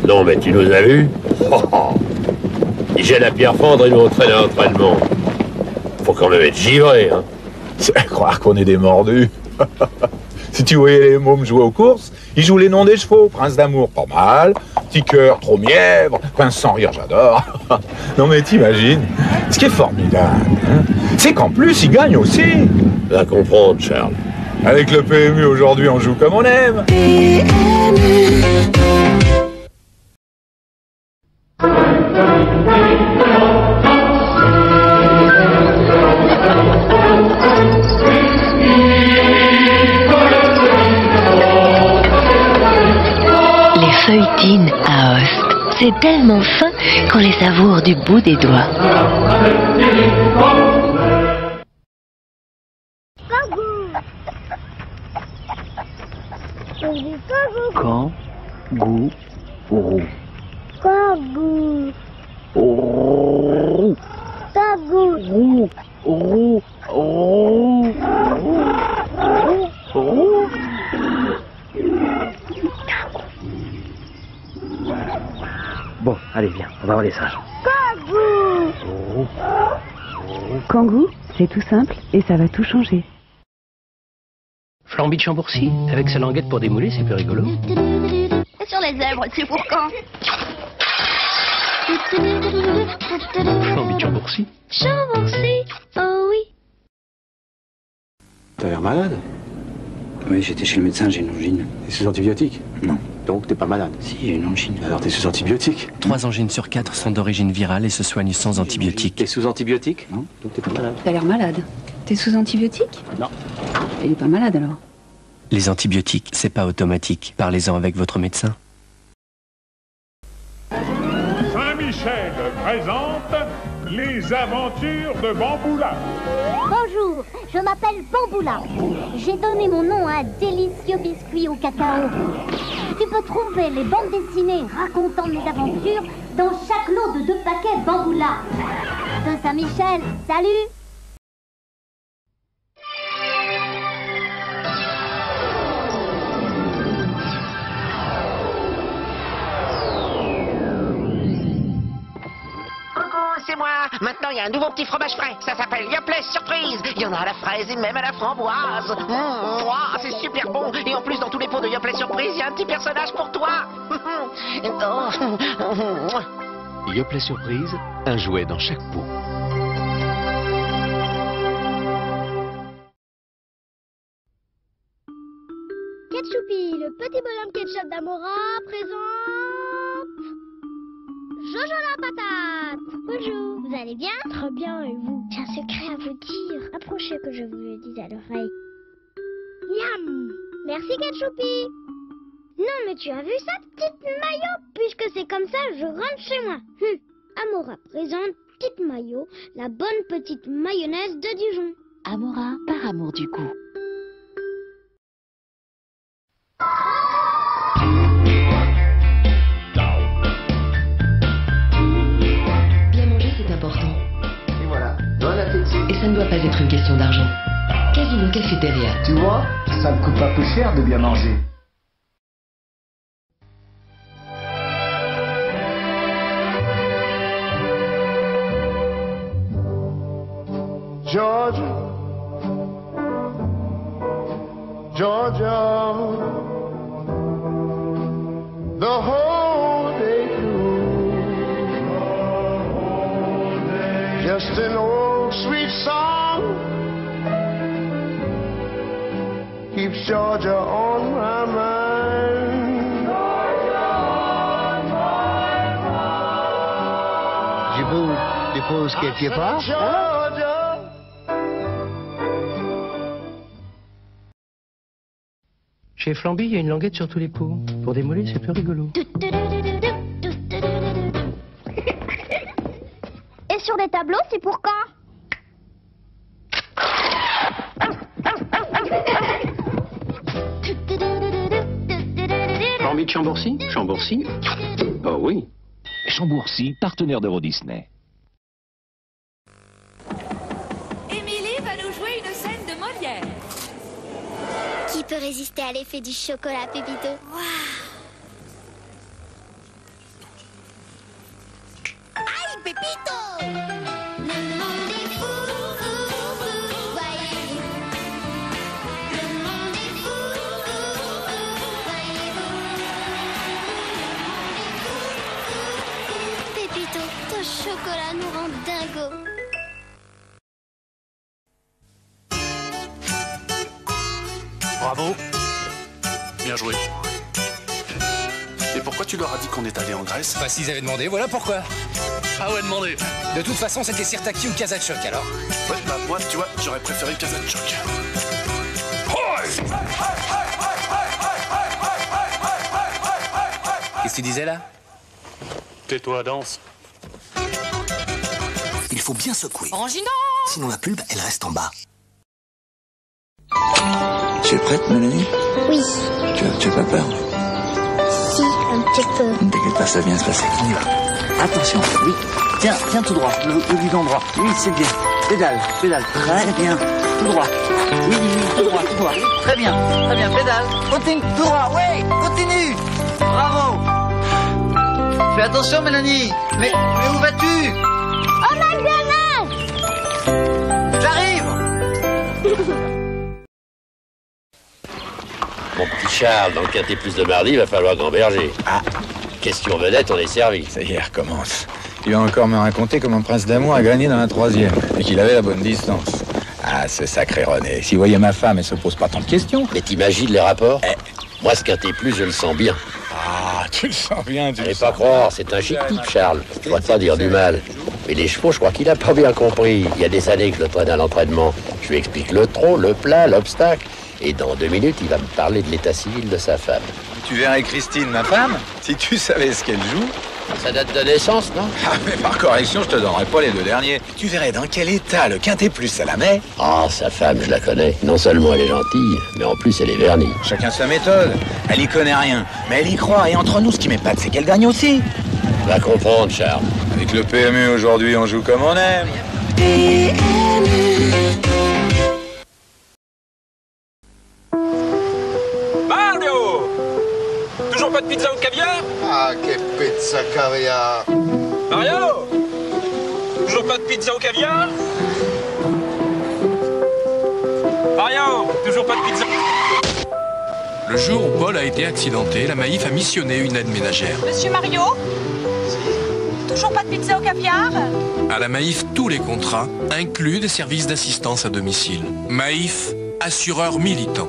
Non mais tu nous as vus? J'ai la pierre fendre et nous entraîne à l'entraînement. Faut quand même être givré, hein. C'est à croire qu'on est des mordus. Si tu voyais les mômes jouer aux courses, ils jouent les noms des chevaux. Prince d'amour, pas mal. Petit cœur, trop mièvre. Prince sans rire, j'adore. Non mais t'imagines, ce qui est formidable, hein, c'est qu'en plus, ils gagnent aussi. À comprendre, Charles. Avec le PMU aujourd'hui, on joue comme on aime. Feuilletines à Host. C'est tellement fin qu'on les savoure du bout des doigts. Kangourou. Kangourou. Kangourou. Kangourou. Bon, allez, viens, on va voir les singes. Kangou. Kangou, c'est tout simple et ça va tout changer. Flamby de Chambourcy, avec sa languette pour démouler, c'est plus rigolo. Et sur les zèbres, c'est pour quand? Flamby de Chambourcy. Chambourcy, oh oui. T'as l'air malade? Oui, j'étais chez le médecin, j'ai une angine. T'es sous antibiotiques? Non. Donc t'es pas malade? Si, j'ai une angine. Alors t'es sous antibiotiques? 3 angines sur 4 sont d'origine virale et se soignent sans antibiotiques. T'es sous antibiotiques? Non. Donc t'es pas malade? T'as l'air malade. T'es sous antibiotiques? Non. Il est pas malade alors? Les antibiotiques, c'est pas automatique. Parlez-en avec votre médecin. Saint-Michel présente les aventures de Bamboula. Bonjour, je m'appelle Bamboula. J'ai donné mon nom à un délicieux biscuit au cacao. Tu peux trouver les bandes dessinées racontant mes aventures dans chaque lot de 2 paquets Bamboula. De Saint-Michel, salut! C'est moi. Maintenant, il y a un nouveau petit fromage frais. Ça s'appelle Yoplait Surprise. Il y en a à la fraise et même à la framboise. C'est super bon. Et en plus, dans tous les pots de Yoplait Surprise, il y a un petit personnage pour toi. Yoplait Surprise, un jouet dans chaque pot. Ketchupy, le petit bonhomme ketchup d'Amora présente Jojo la patate. Bonjour, vous allez bien? Très bien, et vous? J'ai un secret à vous dire. Approchez que je vous le dise à l'oreille. Miam. Merci Ketchupy. Non mais tu as vu sa petite maillot? Puisque c'est comme ça, je rentre chez moi. Amora présente petite maillot, la bonne petite mayonnaise de Dijon. Amora, par amour du goût. Bien manger, c'est important. Et voilà, bon appétit. Et ça ne doit pas être une question d'argent. Casino Cafétéria. Tu vois, ça ne coûte pas peu cher de bien manger. Georgia, Georgia, the whole day through, just an old sweet song keeps Georgia on my mind. Georgia on my mind. Je vous dépose quelque part, hein? Chez Flamby, il y a une languette sur tous les pots. Pour démoler, c'est plus rigolo. Et sur les tableaux, c'est pour quand? Flamby de Chambourcy? Chambourcy? Oh oui. Chambourcy, partenaire d'Euro Disney. Émilie va nous jouer une scène de Molière. qui peut résister à l'effet du chocolat, Pépito? Aïe, Pépito! Le monde est fou, fou, fou, voyez-vous. Le monde est fou, fou, fou, voyez-vous. Pépito, ton chocolat nous rend dingo. Bravo. Bien joué. Et pourquoi tu leur as dit qu'on est allé en Grèce? Bah s'ils avaient demandé, voilà pourquoi. Ah ouais, demandé. De toute façon, c'était Sirtaki ou Kazachok alors. Ouais, bah moi, tu vois, j'aurais préféré Kazachok. Qu'est-ce que tu disais là? Tais-toi, danse. Il faut bien secouer. Orangino! Sinon la pulpe, elle reste en bas. Tu es prête, Mélanie? Oui. Tu as pas peur? Si, un petit peu. Ne t'inquiète pas, ça va bien se passer. On y va. Attention, oui. Tiens tout droit, le guidon droit. Oui, c'est bien. Pédale, très bien. Tout droit. Oui, tout droit. Très bien, pédale. Continue, tout droit, oui, continue. Bravo. Fais attention, Mélanie. Mais où vas-tu? Oh, McDonald's! J'arrive. Mon petit Charles, dans le quintet plus de mardi, il va falloir gamberger. Ah, question vedette, on est servi. Ça y est, recommence. Il va encore me raconter comment Prince d'Amour a gagné dans la 3e et qu'il avait la bonne distance. Ah, ce sacré René. S'il voyait ma femme, elle se pose pas tant de questions. Mais t'imagines les rapports? Moi, ce quintet plus, je le sens bien. Ah, tu le sens bien, tu le Allez sens pas croire, c'est un chic type, Charles. Je dois pas dire du mal. Mais les chevaux, je crois qu'il a pas bien compris. Il y a des années que je le traîne à l'entraînement. Je lui explique le trot, le plat, l'obstacle. Et dans 2 minutes, il va me parler de l'état civil de sa femme. Tu verrais Christine, ma femme, si tu savais ce qu'elle joue. Ça date de naissance, non? Ah, mais par correction, je te donnerai pas les 2 derniers. Tu verrais dans quel état le quintet plus ça la met. Ah, sa femme, je la connais. Non seulement elle est gentille, mais en plus elle est vernie. Chacun sa méthode. Elle y connaît rien, mais elle y croit. Et entre nous, ce qui m'épate, c'est qu'elle gagne aussi. Va comprendre, Charles. Avec le PMU aujourd'hui, on joue comme on aime. Mario! Toujours pas de pizza au caviar? Ah, che pizza caviar! Mario! Toujours pas de pizza au caviar? Mario! Toujours pas de pizza? Le jour où Paul a été accidenté, la Maïf a missionné une aide ménagère. Monsieur Mario? Toujours pas de pizza au caviar? À la Maïf, tous les contrats incluent des services d'assistance à domicile. Maïf, assureur militant.